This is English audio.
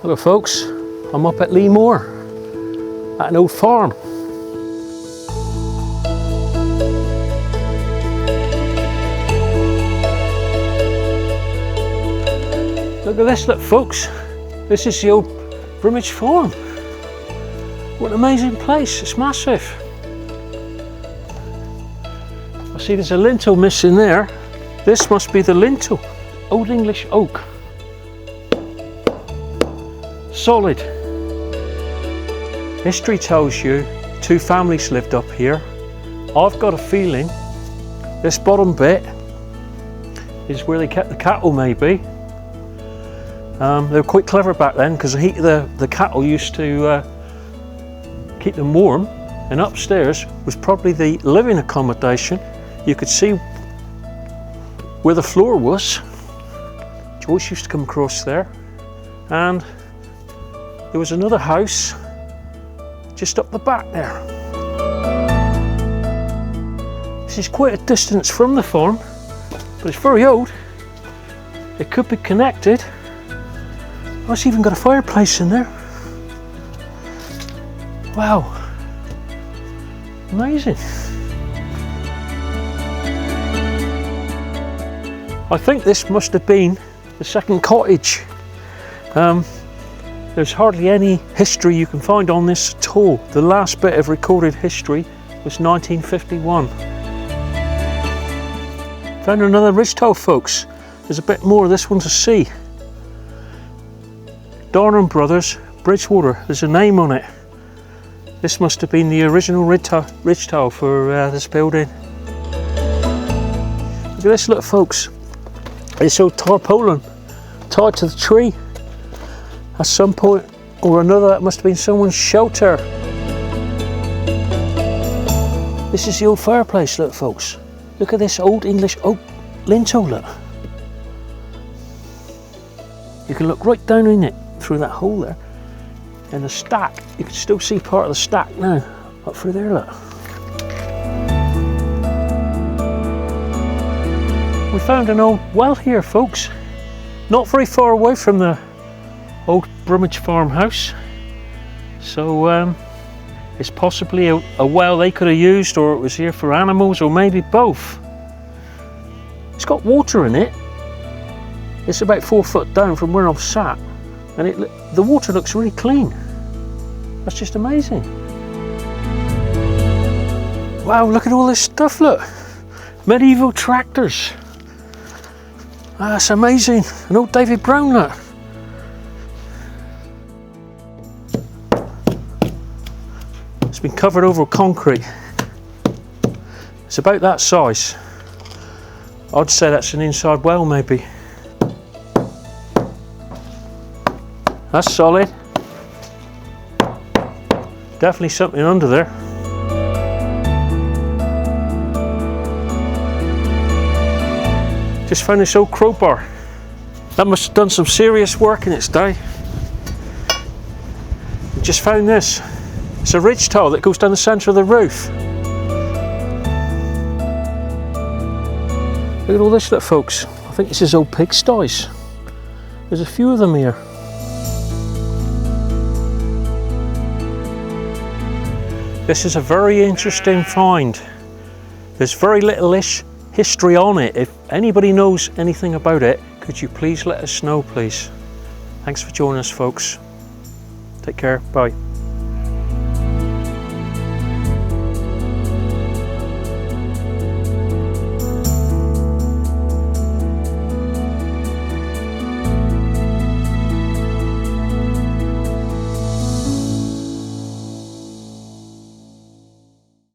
Hello folks, I'm up at Lee Moor at an old farm. Look at this, look folks, this is the old Broomage Farm. What an amazing place, it's massive. I see there's a lintel missing there. This must be the lintel. Old English oak. Solid. History tells you two families lived up here. I've got a feeling this bottom bit is where they kept the cattle, maybe. They were quite clever back then because the cattle used to keep them warm, and upstairs was probably the living accommodation. You could see where the floor was. Joyce used to come across there, and there was another house just up the back there. This is quite a distance from the farm, but it's very old. It could be connected. Oh, it's even got a fireplace in there. Wow, amazing. I think this must have been the second cottage. There's hardly any history you can find on this at all. The last bit of recorded history was 1951. Found another ridgetile, folks. There's a bit more of this one to see. Dartmoor Brothers, Bridgewater, there's a name on it. This must have been the original ridgetile for this building. Look at this, look folks. This old tarpaulin tied to the tree. At some point or another, that must have been someone's shelter. This is the old fireplace, look folks. Look at this old English oak lintel, look. You can look right down in it through that hole there. And the stack, you can still see part of the stack now, up through there, look. We found an old well here, folks. Not very far away from the old Broomage farmhouse. So it's possibly a well they could have used, or it was here for animals, or maybe both. It's got water in it. It's about 4 foot down from where I'm sat, and the water looks really clean. That's just amazing. Wow, look at all this stuff, look. Medieval tractors. That's amazing. An old David Brown, look. It's been covered over with concrete. It's about that size. I'd say that's an inside well, maybe. That's solid. Definitely something under there. Just found this old crowbar. That must have done some serious work in its day. Just found this. It's a ridge tile that goes down the centre of the roof. Look at all this, look folks. I think this is old pigsties. There's a few of them here. This is a very interesting find. There's very little-ish history on it. If anybody knows anything about it, could you please let us know, please? Thanks for joining us, folks. Take care, bye.